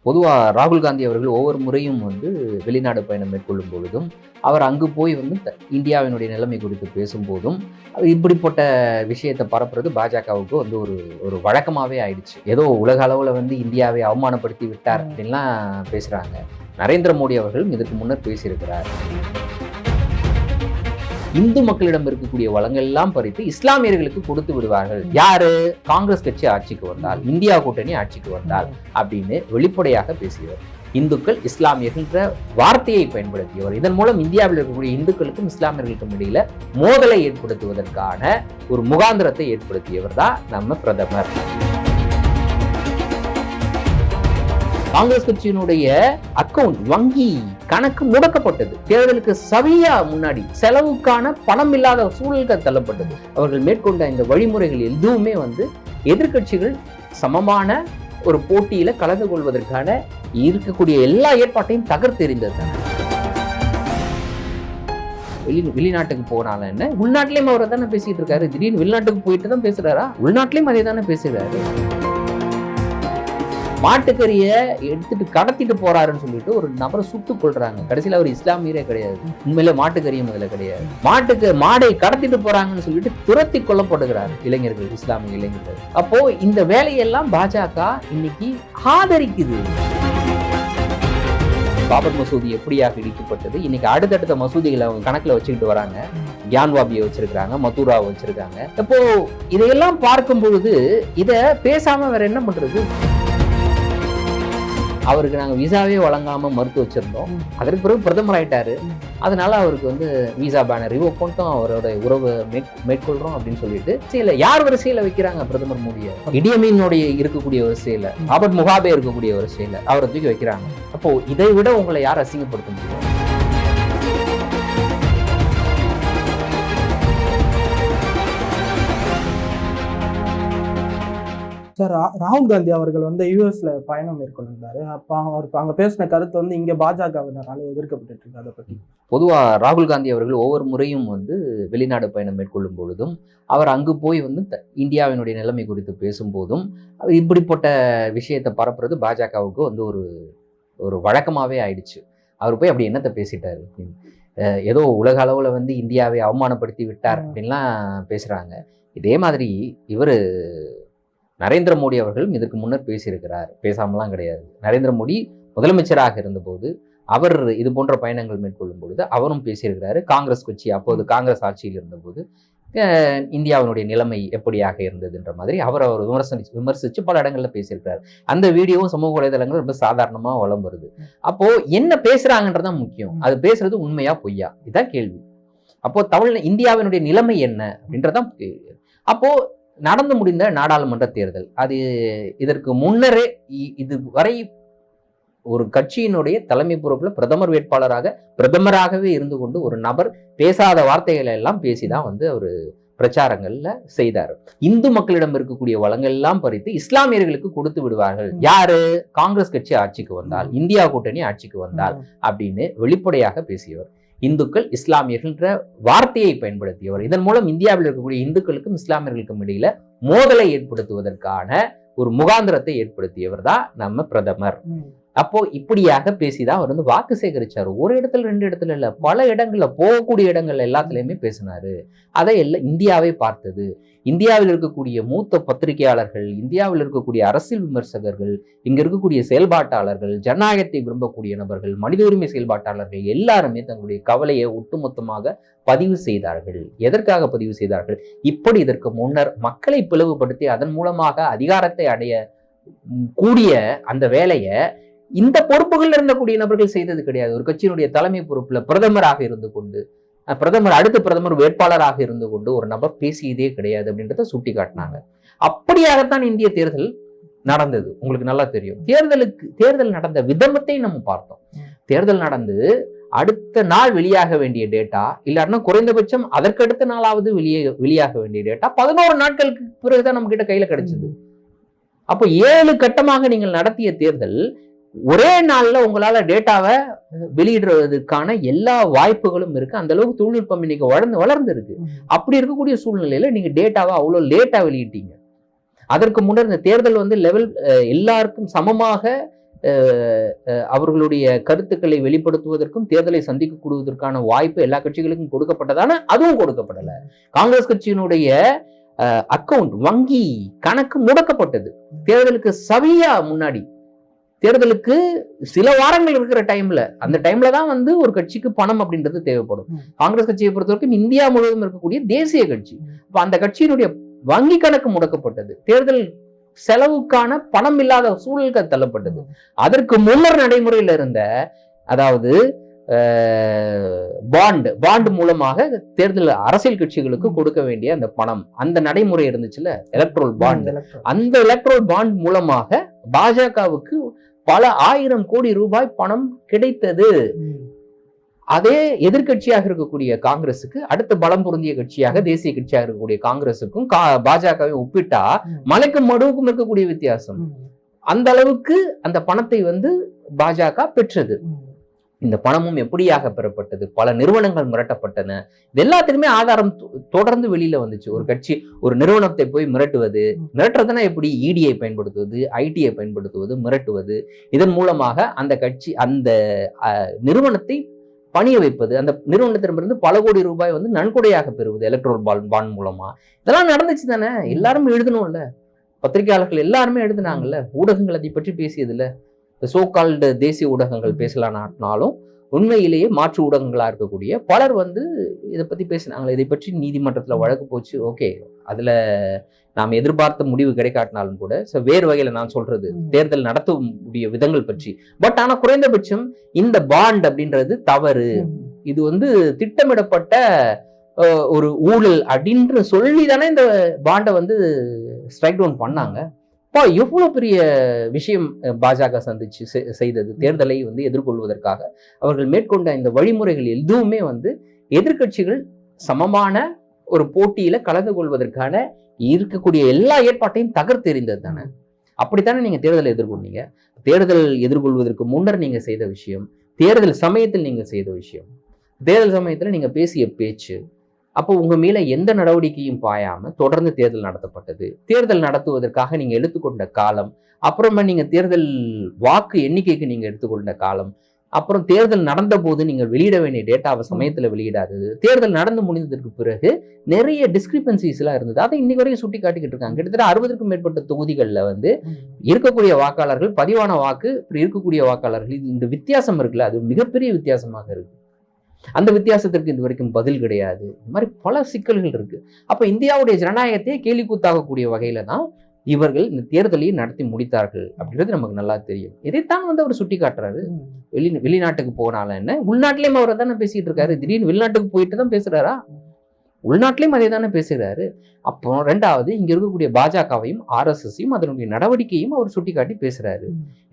பொதுவாக ராகுல் காந்தி அவர்கள் ஒவ்வொரு முறையும் வெளிநாடு பயணம் மேற்கொள்ளும் பொழுதும் அவர் அங்கு போய் இந்தியாவினுடைய நிலைமை குறித்து பேசும்போதும் இப்படிப்பட்ட விஷயத்தை பரப்புறது பாஜகவுக்கு ஒரு ஒரு வழக்கமாகவே ஆயிடுச்சு. ஏதோ உலக அளவில் இந்தியாவை அவமானப்படுத்தி விட்டார் அப்படின்லாம் பேசுகிறாங்க. நரேந்திர மோடி அவர்களும் இதற்கு முன்னர் பேசியிருக்கிறார். இந்து மக்களிடம் இருக்கக்கூடிய வளங்கள் எல்லாம் பறித்து இஸ்லாமியர்களுக்கு கொடுத்து விடுவார்கள். யாரு? காங்கிரஸ் கட்சி ஆட்சிக்கு வந்தால், இந்தியா கூட்டணி ஆட்சிக்கு வந்தால் அப்படின்னு வெளிப்படையாக பேசியவர். இந்துக்கள் இஸ்லாமியர்கள் வார்த்தையை பயன்படுத்தியவர். இதன் மூலம் இந்தியாவில் இருக்கக்கூடிய இந்துக்களுக்கும் இஸ்லாமியர்களுக்கும் இடையில மோதலை ஏற்படுத்துவதற்கான ஒரு முகாந்திரத்தை ஏற்படுத்தியவர் தான் நம்ம பிரதமர். காங்கிரஸ் கட்சியினுடைய அக்கவுண்ட், வங்கி கணக்கு முடக்கப்பட்டது. தேர்தலுக்கு சவியா முன்னாடி செலவுக்கான பணம் இல்லாத சூழல்கள் தள்ளப்பட்டது. அவர்கள் மேற்கொண்ட இந்த வழிமுறைகள் எதுவுமே எதிர்கட்சிகள் சமமான ஒரு போட்டியில கலந்து கொள்வதற்கான இருக்கக்கூடிய எல்லா ஏற்பாட்டையும் தகர்த்தெறிந்தது. வெளிநாட்டுக்கு போனாலும் என்ன, உள்நாட்டிலையும் அவரை தானே பேசிட்டு இருக்காரு. திடீர்னு வெளிநாட்டுக்கு போயிட்டு தான் பேசுறாரா? உள்நாட்டிலையும் அதே தானே பேசுறாரு. மாட்டுக்கறியை எடுத்துட்டு கடத்திட்டு போறாருன்னு சொல்லிட்டு ஒரு நபரை சுட்டுக் கொள்றாங்க. கடைசியில் அவர் இஸ்லாமியரே கிடையாது. உண்மையில மாட்டுக்கறியும் முதல்ல கிடையாது. மாடை கடத்திட்டு போறாங்கன்னு சொல்லிட்டு துரத்தி கொல்லப்படுகிறார் இளைஞர்கள், இஸ்லாமிய இளைஞர்கள். அப்போ இந்த வேலையெல்லாம் பாஜக இன்னைக்கு ஆதரிக்குது. பாபர் மசூதி எப்படியாக இடிக்கப்பட்டது, இன்னைக்கு அடுத்தடுத்த மசூதிகளை அவங்க கணக்குல வச்சுக்கிட்டு வராங்க. கியான்வாபியை வச்சிருக்காங்க, மதுராவை வச்சிருக்காங்க. அப்போ இதையெல்லாம் பார்க்கும் பொழுது இதை பேசாம வேற என்ன பண்றது? அவருக்கு நாங்கள் விசாவே வழங்காம மறுத்து வச்சிருந்தோம். அதற்கு பிறகு பிரதமர் ஆயிட்டாரு. அதனால அவருக்கு விசா பேனர் ரிவோக் பண்ணிட்டோம், அவரோட உறவை மேற்கொள்றோம் அப்படின்னு சொல்லிட்டு சில யார் வரிசையில வைக்கிறாங்க பிரதமர் மோடியை? இடியமீனுடைய இருக்கக்கூடிய வரிசையில, ராபர்ட் முகாபே இருக்கக்கூடிய வரிசையில அவரை தூக்கி வைக்கிறாங்க. அப்போ இதை விட உங்களை யார் அசிங்கப்படுத்த முடியும்? சார், ராகுல் காந்தி அவர்கள் யூஎஸ்ல பயணம் மேற்கொண்டிருந்தாரு. அப்ப அவருக்கு அங்க பேசின கருத்து இங்க பாஜகவினரால எதிர்க்கப்பட்டு இருக்கு. அதை பத்தி பொதுவாக ராகுல் காந்தி அவர்கள் ஒவ்வொரு முறையும் வெளிநாடு பயணம் மேற்கொள்ளும் பொழுதும் அவர் அங்கு போய் இந்தியாவினுடைய நிலைமை குறித்து பேசும்போதும் இப்படிப்பட்ட விஷயத்தை பரப்புறது பாஜகவுக்கு ஒரு ஒரு வழக்கமாகவே ஆயிடுச்சு. அவர் போய் அப்படி என்னத்தை பேசிட்டாரு அப்படின்னு, ஏதோ உலக அளவில் இந்தியாவை அவமானப்படுத்தி விட்டார் அப்படின்லாம் பேசுகிறாங்க. இதே மாதிரி இவர் நரேந்திர மோடி அவர்களும் இதற்கு முன்னர் பேசியிருக்கிறார். பேசாமலாம் கிடையாது. நரேந்திர மோடி முதலமைச்சராக இருந்தபோது அவர் இது போன்ற பயணங்கள் மேற்கொள்ளும் பொழுது அவரும் பேசியிருக்கிறாரு. காங்கிரஸ் கட்சி அப்போது காங்கிரஸ் ஆட்சியில் இருந்தபோது இந்தியாவினுடைய நிலைமை எப்படியாக இருந்ததுன்ற மாதிரி அவர் விமர்சித்து பல இடங்கள்ல பேசியிருக்கிறார். அந்த வீடியோவும் சமூக வலைதளங்கள் ரொம்ப சாதாரணமா வலம் வருது. அப்போ என்ன பேசுறாங்கன்றதான் முக்கியம். அது பேசுறது உண்மையா பொய்யா, இதுதான் கேள்வி. அப்போ இந்தியாவினுடைய நிலைமை என்ன அப்படின்றதான். அப்போ நடந்து முடிந்த நாடாளுமன்ற தேர்தல், அது இதற்கு முன்னரே இதுவரை ஒரு கட்சியினுடைய தலைமை பொறுப்புல பிரதமராகவே இருந்து கொண்டு ஒரு நபர் பேசாத வார்த்தைகளை எல்லாம் பேசிதான் அவரு பிரச்சாரங்கள்ல செய்தார். இந்து மக்களிடம் இருக்கக்கூடிய வளங்கள் எல்லாம் பறித்து இஸ்லாமியர்களுக்கு கொடுத்து விடுவார்கள். யாரு? காங்கிரஸ் கட்சி ஆட்சிக்கு வந்தால், இந்தியா கூட்டணி ஆட்சிக்கு வந்தால் அப்படின்னு வெளிப்படையாக பேசியவர். இந்துக்கள் இஸ்லாமியர்கள் வார்த்தையை பயன்படுத்தியவர். இதன் மூலம் இந்தியாவில் இருக்கக்கூடிய இந்துக்களுக்கும் இஸ்லாமியர்களுக்கும் இடையில மோதலை ஏற்படுத்துவதற்கான ஒரு முகாந்திரத்தை ஏற்படுத்தியவர் தான் நம்ம பிரதமர். அப்போ இப்படியாக பேசிதான் அவர் வாக்கு சேகரிச்சாரு. ஒரு இடத்துல, ரெண்டு இடத்துல இல்ல, பல இடங்கள்ல, போகக்கூடிய இடங்கள்ல எல்லாத்துலயுமே பேசினாரு. அதை எல்லாம் இந்தியாவே பார்த்தது. இந்தியாவில் இருக்கக்கூடிய மூத்த பத்திரிகையாளர்கள், இந்தியாவில் இருக்கக்கூடிய அரசியல் விமர்சகர்கள், இங்க இருக்கக்கூடிய செயல்பாட்டாளர்கள், ஜனநாயகத்தை விரும்பக்கூடிய நபர்கள், மனித உரிமை செயல்பாட்டாளர்கள் எல்லாருமே தங்களுடைய கவலையை ஒட்டுமொத்தமாக பதிவு செய்தார்கள். எதற்காக பதிவு செய்தார்கள்? இப்படி இதற்கு முன்னர் மக்களை பிளவுபடுத்தி அதன் மூலமாக அதிகாரத்தை அடைய கூடிய அந்த வேலையை இந்த பொறுப்புகள் இருந்தக்கூடிய நபர்கள் செய்தது கிடையாது. ஒரு கட்சியினுடைய தலைமை பொறுப்புல பிரதமராக இருந்து கொண்டு, அடுத்த பிரதமர் வேட்பாளராக இருந்து கொண்டு ஒரு நபர் பேசியதே கிடையாது அப்படின்றத சுட்டி காட்டினாங்க. அப்படியாகத்தான் இந்திய தேர்தல் நடந்தது. உங்களுக்கு நல்லா தெரியும். தேர்தல் நடந்த விதமத்தை நம்ம பார்த்தோம். தேர்தல் நடந்து அடுத்த நாள் வெளியாக வேண்டிய டேட்டா, இல்லாட்டினா குறைந்தபட்சம் அதற்கு அடுத்த நாளாவது வெளியாக வேண்டிய டேட்டா 11 நாட்களுக்கு பிறகுதான் நம்ம கிட்ட கையில கிடைச்சது. அப்போ 7 கட்டமாக நீங்கள் நடத்திய தேர்தல் ஒரே நாள்ல உங்களால டேட்டாவை வெளியிடுறதுக்கான எல்லா வாய்ப்புகளும் இருக்கு. அந்த அளவுக்கு தொழில்நுட்பம் இன்னைக்கு வளர்ந்து இருக்கு. அப்படி இருக்கக்கூடிய சூழ்நிலையில நீங்க டேட்டாவை அவ்வளவு லேட்டா வெளியிட்டீங்க. அதற்கு முன்னர் இந்த தேர்தல் லெவல் எல்லாருக்கும் சமமாக அவர்களுடைய கருத்துக்களை வெளிப்படுத்துவதற்கும் தேர்தலை சந்திக்கக்கூடியதற்கான வாய்ப்பு எல்லா கட்சிகளுக்கும் கொடுக்கப்பட்டதான அதுவும் கொடுக்கப்படல. காங்கிரஸ் கட்சியினுடைய அக்கவுண்ட் வங்கி கணக்கு முடக்கப்பட்டது தேர்தலுக்கு சவியா முன்னாடி. தேர்தலுக்கு சில வாரங்கள் இருக்கிற டைம்ல, அந்த டைம்ல தான் வந்து ஒரு கட்சிக்கு பணம் அப்படின்றது தேவைப்படும். காங்கிரஸ் கட்சியை பொறுத்த வரைக்கும் இந்தியா முழுவதும் இருக்கக்கூடிய தேசிய கட்சி. அப்ப அந்த கட்சியினுடைய வங்கி கணக்கு முடக்கப்பட்டது. தேர்தல் செலவுக்கான பணம் இல்லாத சூழலுக்கு தள்ளப்பட்டது. அதற்கு முன்னர் நடைமுறையில் இருந்த, அதாவது பாண்ட் மூலமாக தேர்தல் அரசியல் கட்சிகளுக்கு கொடுக்க வேண்டிய அந்த பணம், அந்த நடைமுறை இருந்துச்சுல, எலக்ட்ரோல் பாண்ட். அந்த எலக்ட்ரோல் பாண்ட் மூலமாக பாஜகவுக்கு பல 1000 கோடி ரூபாய் பணம் கிடைத்தது. அதே எதிர்கட்சியாக இருக்கக்கூடிய காங்கிரசுக்கு, அடுத்த பலம் பொருந்திய கட்சியாக தேசிய கட்சியாக இருக்கக்கூடிய காங்கிரசுக்கும் பாஜகவை ஒப்பிட்டா மலைக்கும் மடுவுக்கும் இருக்கக்கூடிய வித்தியாசம். அந்த அளவுக்கு அந்த பணத்தை வந்து பாஜக பெற்றது. இந்த பணமும் எப்படியாக பெறப்பட்டது, பல நிறுவனங்கள் மிரட்டப்பட்டன. இது எல்லாத்துக்குமே ஆதாரம் தொடர்ந்து வெளியில வந்துச்சு. ஒரு கட்சி ஒரு நிறுவனத்தை போய் மிரட்டுறதுன்னா எப்படி? இடியை பயன்படுத்துவது, ஐடியை பயன்படுத்துவது, மிரட்டுவது. இதன் மூலமாக அந்த கட்சி அந்த நிறுவனத்தை பணிய வைப்பது, அந்த நிறுவனத்திடமிருந்து பல கோடி ரூபாய் வந்து நன்கொடையாக பெறுவது எலக்ட்ரோல் பாண்ட் மூலமா. இதெல்லாம் நடந்துச்சு தானே? எல்லாரும் எழுதணும்ல, பத்திரிகையாளர்கள் எல்லாருமே எழுதுனாங்கல்ல, ஊடகங்கள் அதை பற்றி பேசியதுல. சோகால்டு தேசிய ஊடகங்கள் பேசலானாலும் உண்மையிலேயே மாற்று ஊடகங்களா இருக்கக்கூடிய பலர் வந்து இதை பத்தி பேசினாங்களே. இதை பற்றி நீதிமன்றத்துல வழக்கு போச்சு, ஓகே, அதுல நாம் எதிர்பார்த்த முடிவு கிடைக்காட்டினாலும் கூட வேறு வகையில நான் சொல்றது தேர்தல் நடத்தக்கூடிய விதங்கள் பற்றி. பட் ஆனா குறைந்தபட்சம் இந்த பாண்ட் அப்படின்றது தவறு, இது வந்து திட்டமிடப்பட்ட ஒரு ஊழல் அப்படின்னு சொல்லி தானே இந்த பாண்டை வந்து ஸ்ட்ரைக் டவுன் பண்ணாங்க. எவ்வளவு பெரிய விஷயம் பாஜக சந்திச்சு செய்தது. தேர்தலை வந்து எதிர்கொள்வதற்காக அவர்கள் மேற்கொண்ட இந்த வழிமுறைகள் எதுவுமே வந்து எதிர்கட்சிகள் சமமான ஒரு போட்டியில கலந்து கொள்வதற்கான இருக்கக்கூடிய எல்லா ஏற்பாட்டையும் தகர்த்தெறிந்தது தானே. அப்படித்தானே நீங்க தேர்தலை எதிர்கொண்டீங்க. தேர்தல் எதிர்கொள்வதற்கு முன்னர் நீங்க செய்த விஷயம், தேர்தல் சமயத்தில் நீங்க செய்த விஷயம், தேர்தல் சமயத்துல நீங்க பேசிய பேச்சு, அப்போ உங்க மேல எந்த நடவடிக்கையும் பாயாம தொடர்ந்து தேர்தல் நடத்தப்பட்டது. தேர்தல் நடத்துவதற்காக நீங்க எடுத்துக்கொண்ட காலம், அப்புறமா நீங்க தேர்தல் வாக்கு எண்ணிக்கைக்கு நீங்க எடுத்துக்கொண்ட காலம், அப்புறம் தேர்தல் நடந்த போது நீங்கள் வெளியிட வேண்டிய டேட்டாவை சமயத்துல வெளியிடாதது, தேர்தல் நடந்து முடிந்ததற்கு பிறகு நிறைய டிஸ்கிரிபன்சிஸ் எல்லாம் இருந்தது. அதை இன்னைக்கு வரைக்கும் சுட்டி காட்டிக்கிட்டு இருக்காங்க. கிட்டத்தட்ட 60க்கும் மேற்பட்ட தொகுதிகளில் வந்து இருக்கக்கூடிய வாக்காளர்கள், பதிவான வாக்கு, இருக்கக்கூடிய வாக்காளர்கள், இந்த வித்தியாசம் இருக்குல்ல, அது மிகப்பெரிய வித்தியாசமாக இருக்கு. அந்த வித்தியாசத்திற்கு இது வரைக்கும் பதில் கிடையாது. இந்த மாதிரி பல சிக்கல்கள் இருக்கு. அப்ப இந்தியாவுடைய ஜனநாயகத்தையே கேலி கூத்தாகக்கூடிய வகையில தான் இவர்கள் இந்த தேர்தலையும் நடத்தி முடித்தார்கள் அப்படின்றது நமக்கு நல்லா தெரியும். இதைத்தான் வந்து அவர் சுட்டி காட்டுறாரு. வெளிநாட்டுக்கு போனால என்ன, உள்நாட்டிலையும் அவரை தானே பேசிட்டு இருக்காரு. திடீர்னு வெளிநாட்டுக்கு போயிட்டு தான் பேசுறாரா? உள்நாட்டிலையும் அதே தானே பேசுகிறாரு. அப்போ ரெண்டாவது இங்க இருக்கக்கூடிய பாஜகவையும் RSSையும் அதனுடைய நடவடிக்கையும் அவர் சுட்டி காட்டி பேசுறாரு.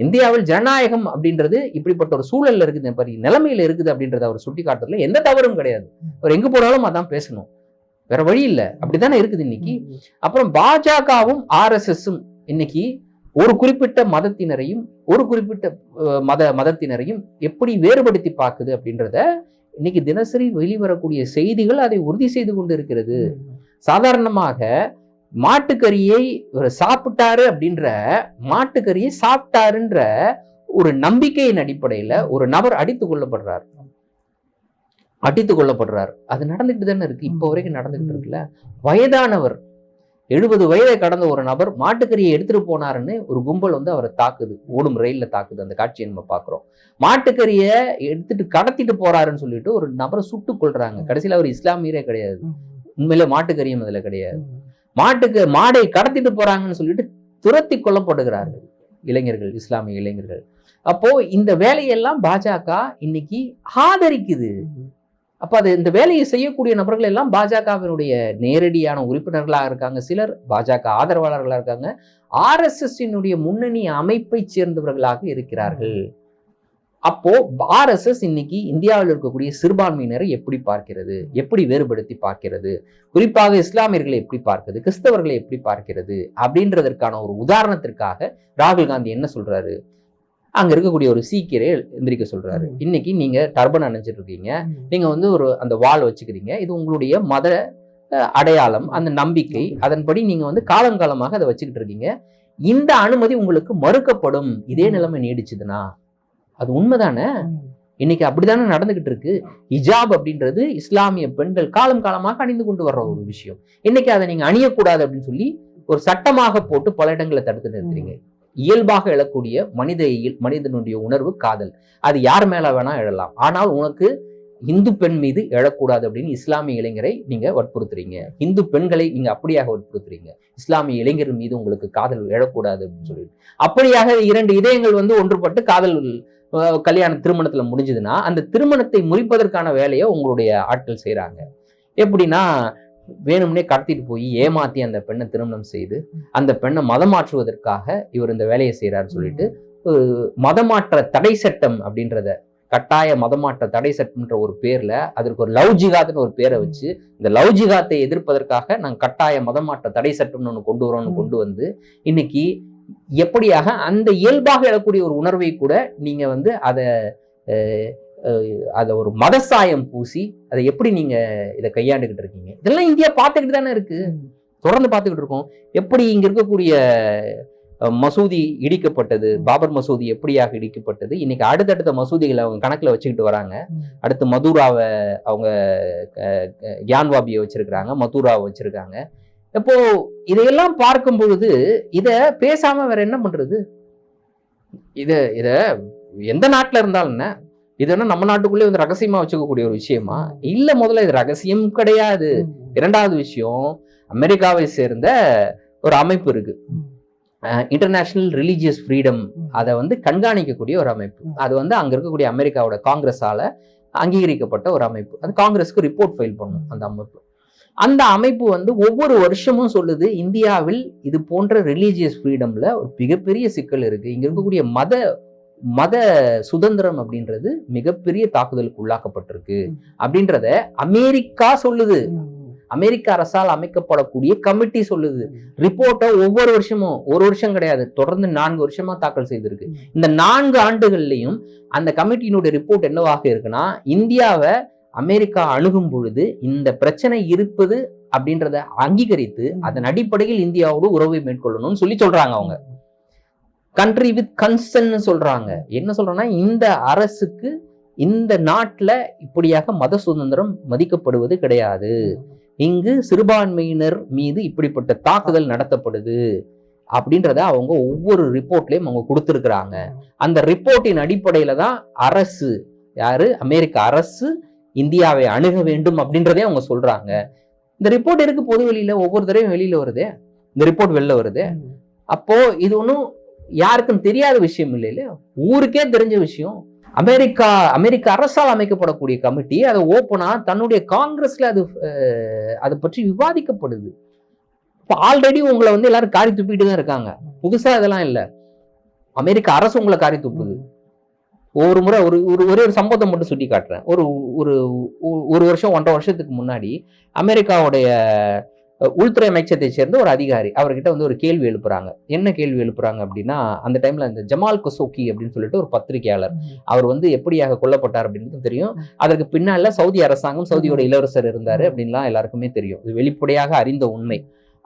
இந்தியாவில் ஜனநாயகம் அப்படின்றது இப்படிப்பட்ட ஒரு சூழல்ல இருக்குது, நிலைமையில இருக்குது அப்படின்றத அவர் சுட்டி காட்டுறதுல எந்த தவறும் கிடையாது. அவர் எங்க போனாலும் அதான் பேசணும், வேற வழி இல்லை. அப்படித்தானே இருக்குது இன்னைக்கு. அப்புறம் பாஜகவும் RSSும் இன்னைக்கு ஒரு குறிப்பிட்ட மதத்தினரையும் ஒரு குறிப்பிட்ட மதத்தினரையும் எப்படி வேறுபடுத்தி பார்க்குது அப்படின்றத இன்னைக்கு தினசரி வெளிவரக்கூடிய செய்திகள் அதை உறுதி செய்து கொண்டு இருக்கிறது. சாதாரணமாக மாட்டுக்கறியை சாப்பிட்டாரு அப்படின்ற, மாட்டுக்கறியை சாப்பிட்டாருன்ற ஒரு நம்பிக்கையின் அடிப்படையில ஒரு நபர் அடித்துக் கொள்ளப்படுறார். அது நடந்துட்டு தானே இருக்கு, இப்போ வரைக்கும் நடந்துகிட்டு இருக்குல்ல. வயதானவர், 70 வயதை கடந்த ஒரு நபர் மாட்டுக்கறியை எடுத்துட்டு போனாருன்னு ஒரு கும்பல் வந்து அவரை தாக்குது, ஓடும் ரயில்ல தாக்குது. அந்த காட்சியை நம்ம பாக்குறோம். மாட்டுக்கறியை எடுத்துட்டு கடத்திட்டு போறாருன்னு சொல்லிட்டு ஒரு நபரை சுட்டு கொள்றாங்க. கடைசியில அவர் இஸ்லாமியரே கிடையாது, உண்மையில மாட்டுக்கறியும் அதுல கிடையாது. மாடை கடத்திட்டு போறாங்கன்னு சொல்லிட்டு துரத்தி கொல்லப்படுகிறார்கள் இளைஞர்கள், இஸ்லாமிய இளைஞர்கள். அப்போ இந்த வேலையெல்லாம் பாஜக இன்னைக்கு ஆதரிக்குது. அப்ப அது இந்த வேலையை செய்யக்கூடிய நபர்கள் எல்லாம் பாஜகவினுடைய நேரடியான உறுப்பினர்களாக இருக்காங்க, சிலர் பாஜக ஆதரவாளர்களாக இருக்காங்க, RSSனுடைய முன்னணி அமைப்பை சேர்ந்தவர்களாக இருக்கிறார்கள். அப்போ RSS இன்னைக்கு இந்தியாவில் இருக்கக்கூடிய சிறுபான்மையினரை எப்படி பார்க்கிறது, எப்படி வேறுபடுத்தி பார்க்கிறது, குறிப்பாக இஸ்லாமியர்களை எப்படி பார்க்கிறது, கிறிஸ்தவர்களை எப்படி பார்க்கிறது அப்படின்றதற்கான ஒரு உதாரணத்திற்காக ராகுல் காந்தி என்ன சொல்றாரு, அங்க இருக்கக்கூடிய ஒரு சீக்கியரை எந்திரிக்க சொல்றாரு. இன்னைக்கு நீங்க டர்பன் அணிஞ்சிட்டு இருக்கீங்க, நீங்க வந்து ஒரு அந்த வாள் வச்சுக்கிறீங்க, இது உங்களுடைய மத அடையாளம், அந்த நம்பிக்கை, அதன்படி நீங்க வந்து காலங்காலமாக அதை வச்சுக்கிட்டு இருக்கீங்க. இந்த அனுமதி உங்களுக்கு மறுக்கப்படும். இதே நிலைமை நீடிச்சுதுன்னா அது உண்மைதானே? இன்னைக்கு அப்படித்தானே நடந்துகிட்டு இருக்கு. ஹிஜாப் அப்படின்றது இஸ்லாமிய பெண்கள் காலம் காலமாக அணிந்து கொண்டு வர்ற ஒரு விஷயம். இன்னைக்கு அதை நீங்க அணியக்கூடாது அப்படின்னு சொல்லி ஒரு சட்டமாக போட்டு பல இடங்களை தடுத்து நிறுத்துறீங்க. இயல்பாக எழக்கூடிய மனிதனுடைய உணர்வு காதல், அது யார் மேல வேணா எழலாம். ஆனால் உனக்கு இந்து பெண் மீது எழக்கூடாது அப்படின்னு இஸ்லாமிய இளைஞரை நீங்க வற்புறுத்துறீங்க. இந்து பெண்களை நீங்க அப்படியாக வற்புறுத்துறீங்க. இஸ்லாமிய இளைஞர் மீது உங்களுக்கு காதல் எழக்கூடாது அப்படின்னு சொல்லிட்டு, அப்படியாக 2 இதயங்கள் ஒன்றுபட்டு காதல் கல்யாண திருமணத்துல முடிஞ்சதுன்னா அந்த திருமணத்தை முறிப்பதற்கான வேலையை உங்களுடைய ஆட்கள் செய்யறாங்க. எப்படின்னா, வேணும்னே கடத்திட்டு போய் ஏமாத்தி அந்த பெண்ணை திருமணம் செய்து அந்த பெண்ணை மதம் மாற்றுவதற்காக இவர் இந்த வேலையை செய்யறாரு சொல்லிட்டு மதமாற்ற தடை சட்டம் அப்படின்றத, கட்டாய மதமாற்ற தடை சட்டம்ன்ற ஒரு பேர்ல அதற்கு ஒரு லவ் ஜிகாத்னு ஒரு பேரை வச்சு, இந்த லவ் ஜிகாத்தை எதிர்ப்பதற்காக நாங்கள் கட்டாய மதமாற்ற தடை சட்டம்னு ஒன்று கொண்டு வந்து இன்னைக்கு எப்படியாக அந்த இயல்பாக எழக்கூடிய ஒரு உணர்வை கூட நீங்க அதை ஒரு மதசாயம் பூசி அதை எப்படி நீங்க இதை கையாண்டுகிட்டு இருக்கீங்க? இதெல்லாம் இந்தியா பார்த்துக்கிட்டு தானே இருக்கு, தொடர்ந்து பார்த்துக்கிட்டு இருக்கோம். எப்படி இங்க இருக்கக்கூடிய மசூதி இடிக்கப்பட்டது, பாபர் மசூதி எப்படியாக இடிக்கப்பட்டது, இன்னைக்கு அடுத்தடுத்த மசூதிகளை அவங்க கணக்குல வச்சுக்கிட்டு வராங்க. அடுத்து மதுராவை அவங்க கியான்வாபியை வச்சிருக்கிறாங்க, மதுராவை வச்சிருக்காங்க. இப்போ இதையெல்லாம் பார்க்கும் பொழுது இத பேசாம வேற என்ன பண்றது? இத எந்த நாட்டுல இருந்தாலும் என்ன, இது என்ன நம்ம நாட்டுக்குள்ளே ரகசியமா வச்சுக்கக்கூடிய ஒரு விஷயமா? இல்ல, முதல்ல இது ரகசியம் கிடையாது. இரண்டாவது விஷயம், அமெரிக்காவை சேர்ந்த ஒரு அமைப்பு இருக்கு, இன்டர்நேஷனல் ரிலீஜியஸ் ஃப்ரீடம். அதை கண்காணிக்கக்கூடிய ஒரு அமைப்பு. அது அங்க இருக்கக்கூடிய அமெரிக்காவோட காங்கிரஸால அங்கீகரிக்கப்பட்ட ஒரு அமைப்பு. அது காங்கிரஸ்க்கு ரிப்போர்ட் ஃபைல் பண்ணும் அந்த அமைப்பு. அந்த அமைப்பு ஒவ்வொரு வருஷமும் சொல்லுது, இந்தியாவில் இது போன்ற ரிலீஜியஸ் ஃப்ரீடம்ல ஒரு மிகப்பெரிய சிக்கல் இருக்கு. இங்க இருக்கக்கூடிய மத சுதந்திரம் அப்படின்றது மிகப்பெரிய தாக்குதலுக்கு உள்ளாக்கப்பட்டிருக்கு அப்படின்றத அமெரிக்கா சொல்லுது. அமெரிக்க அரசால் அமைக்கப்படக்கூடிய கமிட்டி சொல்லுது. ரிப்போர்ட்டை ஒவ்வொரு வருஷமும், ஒரு வருஷம் கிடையாது, தொடர்ந்து 4 வருஷமா தாக்கல் செய்திருக்கு. இந்த 4 ஆண்டுகள்லையும் அந்த கமிட்டியினுடைய ரிப்போர்ட் என்னவாக இருக்குன்னா, இந்தியாவை அமெரிக்கா அணுகும் பொழுது இந்த பிரச்சனை இருப்பது அப்படின்றத அங்கீகரித்து அதன் அடிப்படையில் இந்தியாவோடு உறவை மேற்கொள்ளணும்னு சொல்றாங்க. அவங்க கண்ட்ரி வித் கன்சர்ன் சொல்றாங்க. என்ன சொல்றேன்னா, இந்த அரசுக்கு இந்த நாட்டுல இப்படியாக மத சுதந்திரம் மதிக்கப்படுவது கிடையாது, இங்கு சிறுபான்மையினர் மீது இப்படிப்பட்ட தாக்குதல் நடத்தப்படுது அப்படின்றத அவங்க ஒவ்வொரு ரிப்போர்ட்லயும் அவங்க கொடுத்திருக்கிறாங்க. அந்த ரிப்போர்ட்டின் அடிப்படையில தான் அரசு, அமெரிக்க அரசு இந்தியாவை அணுக வேண்டும் அப்படின்றதே அவங்க சொல்றாங்க. இந்த ரிப்போர்ட் இருக்கு பொது வெளியில, ஒவ்வொரு தடவையும் வெளியில வருது, இந்த ரிப்போர்ட் வெளில வருது. அப்போ இது ஒன்றும் யாருக்கும் தெரியாத விஷயம் இல்லை இல்லையா, ஊருக்கே தெரிஞ்ச விஷயம். அமெரிக்க அரசால் அமைக்கப்படக்கூடிய கமிட்டி அதை ஓப்பனா தன்னுடைய காங்கிரஸ்ல அதை பற்றி விவாதிக்கப்படுது. இப்போ ஆல்ரெடி உங்களை எல்லாரும் காரி துப்பிட்டு தான் இருக்காங்க, புதுசா இதெல்லாம் இல்லை. அமெரிக்க அரசு உங்களை காரி துப்புது. ஒவ்வொரு முறை ஒரே ஒரு சம்பவத்தை மட்டும் சுட்டி காட்டுறேன். ஒரு வருஷம் 1.5 வருஷத்துக்கு முன்னாடி அமெரிக்காவுடைய உள்துறை அமைச்சத்தை சேர்ந்த ஒரு அதிகாரி அவர்கிட்ட ஒரு கேள்வி எழுப்புறாங்க. என்ன கேள்வி எழுப்புறாங்க அப்படின்னா, அந்த டைம்ல இந்த ஜமால் கசோக்கி அப்படின்னு சொல்லிட்டு ஒரு பத்திரிகையாளர், அவர் எப்படியாக கொல்லப்பட்டார் அப்படின்னு தெரியும். அதற்கு பின்னால சவுதி அரசாங்கம், சவுதியோட இளவரசர் இருந்தாரு அப்படின்லாம் எல்லாருக்குமே தெரியும். இது வெளிப்படையாக அறிந்த உண்மை.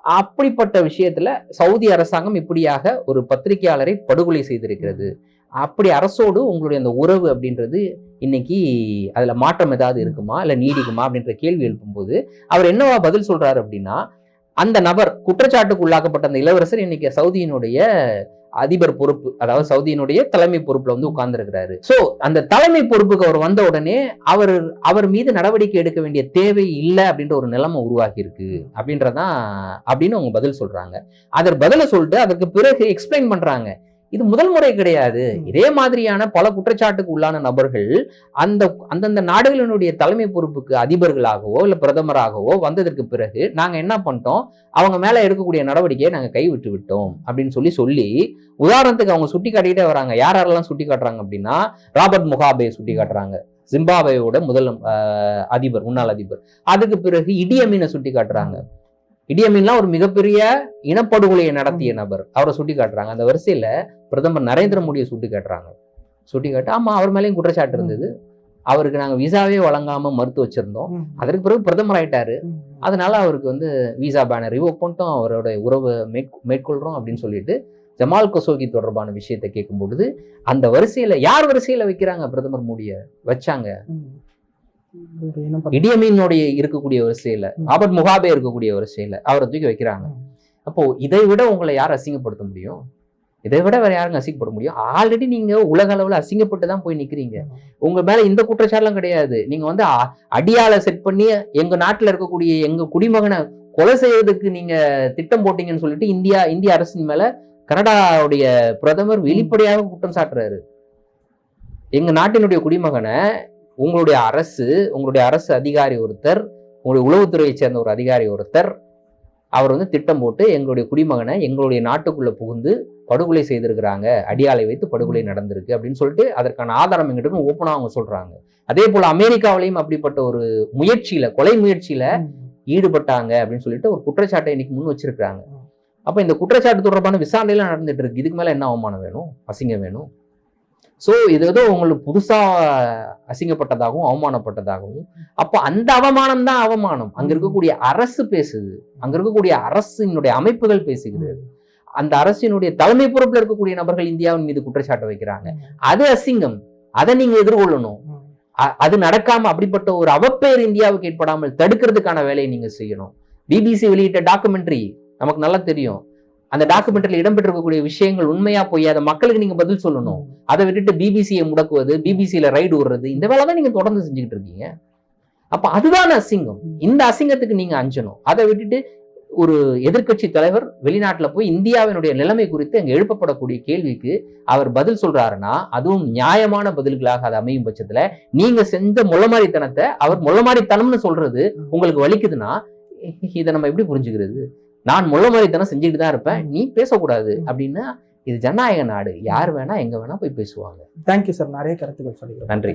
அப்படிப்பட்ட விஷயத்துல சவுதி அரசாங்கம் இப்படியாக ஒரு பத்திரிகையாளரை படுகொலை செய்திருக்கிறது. அப்படி அரசோடு உங்களுடைய அந்த உறவு அப்படின்றது இன்னைக்கு அதுல மாற்றம் ஏதாவது இருக்குமா இல்ல நீடிக்குமா அப்படின்ற கேள்வி எழுப்பும்போது அவர் என்னவா பதில் சொல்றாரு அப்படின்னா, அந்த நபர், குற்றச்சாட்டுக்கு உள்ளாக்கப்பட்ட அந்த இளவரசர் இன்னைக்கு சவுதியினுடைய அதிபர் பொறுப்பு, அதாவது சவுதியினுடைய தலைமை பொறுப்புல உட்கார்ந்து இருக்கிறாரு. சோ அந்த தலைமை பொறுப்புக்கு அவர் வந்த உடனே அவர் மீது நடவடிக்கை எடுக்க வேண்டிய தேவை இல்லை அப்படின்ற ஒரு நிலைமை உருவாகி இருக்கு அப்படின்னு அவங்க பதில் சொல்றாங்க. அதற்கு பதில சொல்லிட்டு அதற்கு பிறகு எக்ஸ்பிளைன் பண்றாங்க, இது முதல் முறை கிடையாது, இதே மாதிரியான பல குற்றச்சாட்டுக்கு உள்ளான நபர்கள் அந்தந்த நாடுகளினுடைய தலைமை பொறுப்புக்கு அதிபர்களாகவோ இல்ல பிரதமராகவோ வந்ததற்கு பிறகு நாங்க என்ன பண்ணிட்டோம், அவங்க மேல எடுக்கக்கூடிய நடவடிக்கையை நாங்க கைவிட்டு விட்டோம் அப்படின்னு சொல்லி உதாரணத்துக்கு அவங்க சுட்டி காட்டிக்கிட்டே வராங்க. யாரெல்லாம் சுட்டி காட்டுறாங்க அப்படின்னா, ராபர்ட் முகாபே சுட்டி காட்டுறாங்க, ஜிம்பாப்வேயோட முன்னாள் அதிபர். அதுக்கு பிறகு இடி அமீனை சுட்டி காட்டுறாங்க. இடி அமீன்லாம் ஒரு மிகப்பெரிய இனப்படுகொலையை நடத்திய நபர், அவரை சுட்டி காட்டுறாங்க. அந்த வரிசையில பிரதமர் நரேந்திர மோடியை சுட்டி காட்டு, ஆமா அவர் மேலேயும் குற்றச்சாட்டு இருந்தது, அவருக்கு நாங்க விசாவே வழங்காம மறுத்து வச்சிருந்தோம், அதற்கு பிறகு பிரதமர் ஆயிட்டாரு, அதனால அவருக்கு விசா பேனர் ரிவோக் பண்ணிட்டோம், அவரோட உறவை மேற்கொள்றோம் அப்படின்னு சொல்லிட்டு ஜமால் கஷோகி தொடர்பான விஷயத்தை கேட்கும் பொழுது அந்த வரிசையில யார் வரிசையில வைக்கிறாங்க பிரதமர் மோடியை வச்சாங்க? இடியமீனுடைய இருக்கக்கூடிய வரிசையில, ராபர்ட் முகாபே இருக்கக்கூடிய வரிசையில அவரை தூக்கி வைக்கிறாங்க. அப்போ இதை விட உங்களை யார் அசிங்கப்படுத்த முடியும்? இதை விட வேற யாருங்க அசிங்கப்பட முடியும்? ஆல்ரெடி நீங்க உலக அளவுல அசிங்கப்பட்டு தான் போய் நிக்கிறீங்க. உங்க மேல இந்த குற்றச்சாட்டுலாம் கிடையாது. நீங்க வந்து அடியாளை செட் பண்ணி எங்க நாட்டுல இருக்கக்கூடிய எங்க குடிமகனை கொலை செய்யறதுக்கு நீங்க திட்டம் போட்டீங்கன்னு சொல்லிட்டு இந்திய அரசின் மேல கனடாவுடைய பிரதமர் வெளிப்படையாக குற்றம் சாட்டுறாரு. எங்க நாட்டினுடைய குடிமகனை உங்களுடைய அரசு அதிகாரி ஒருத்தர், உங்களுடைய உளவுத்துறையை சேர்ந்த ஒரு அதிகாரி ஒருத்தர் அவர் வந்து திட்டம் போட்டு எங்களுடைய குடிமகனை எங்களுடைய நாட்டுக்குள்ள புகுந்து படுகொலை செய்திருக்கிறாங்க, அடியாளை வைத்து படுகொலை நடந்திருக்கு அப்படின்னு சொல்லிட்டு அதற்கான ஆதாரம் எங்கிட்ட ஓப்பனா அவங்க சொல்றாங்க. அதே போல அமெரிக்காவிலையும் அப்படிப்பட்ட ஒரு முயற்சியில, கொலை முயற்சியில ஈடுபட்டாங்க அப்படின்னு சொல்லிட்டு ஒரு குற்றச்சாட்டை இன்னைக்கு முன் வச்சிருக்காங்க. அப்ப இந்த குற்றச்சாட்டு தொடர்பான விசாரணை எல்லாம் நடந்துட்டு இருக்கு. இதுக்கு மேல என்ன அவமானம் வேணும், அசிங்கம் வேணும்? சோ இது ஏதோ உங்களுக்கு புதுசா அசிங்கப்பட்டதாகவும் அவமானப்பட்டதாகவும், அப்ப அந்த அவமானம் தான் அவமானம். அங்க இருக்கக்கூடிய அரசு பேசுது, அங்க இருக்கக்கூடிய அரசினுடைய அமைப்புகள் பேசுகிறது, அந்த அரசினுடைய தலைமை பொறுப்புல இருக்கக்கூடிய நபர்கள் இந்தியாவின் மீது குற்றச்சாட்டு வைக்கிறாங்க. அது அசிங்கம், அதை நீங்க எதிர்கொள்ளணும். அது நடக்காம அப்படிப்பட்ட ஒரு அவப்பெயர் இந்தியாவுக்கு ஏற்படாமல் தடுக்கிறதுக்கான வேலையை நீங்க செய்யணும். பிபிசி வெளியிட்ட டாக்குமெண்ட்ரி நமக்கு நல்லா தெரியும். அந்த டாக்குமெண்ட்ரியில் இடம்பெற்றிருக்கக்கூடிய விஷயங்கள் உண்மையா போய் அதை மக்களுக்கு நீங்க பதில் சொல்லணும். அதை விட்டுட்டு பிபிசியை முடக்குவது, பிபிசியில ரைடு விடுறது, இந்த வேலை தான் நீங்க தொடர்ந்து செஞ்சுக்கிட்டு இருக்கீங்க. அப்ப அதுதான் அசிங்கம். இந்த அசிங்கத்துக்கு நீங்க அஞ்சணும். அதை விட்டுட்டு ஒரு எதிர்க்கட்சி தலைவர் வெளிநாட்டுல போய் இந்தியாவினுடைய நிலைமை குறித்து அங்க எழுப்பப்படக்கூடிய கேள்விக்கு அவர் பதில் சொல்றாருன்னா, அதுவும் நியாயமான பதில்களாக அது அமையும் பட்சத்துல நீங்க செஞ்ச முள்ளமாரித்தனத்தை அவர் முள்ளமாரித்தனம்னு சொல்றது உங்களுக்கு வலிக்குதுன்னா, இதை நம்ம எப்படி புரிஞ்சுக்கிறது? நான் முள்ளமாரித்தனம் செஞ்சுட்டு தான் இருப்பேன், நீ பேசக்கூடாது அப்படின்னா இது ஜனநாயக நாடு. யார் வேணா எங்க வேணா போய் பேசுவாங்க. தேங்க்யூ சார், நிறைய கருத்துக்கள் சொல்லிக்கிறேன். நன்றி.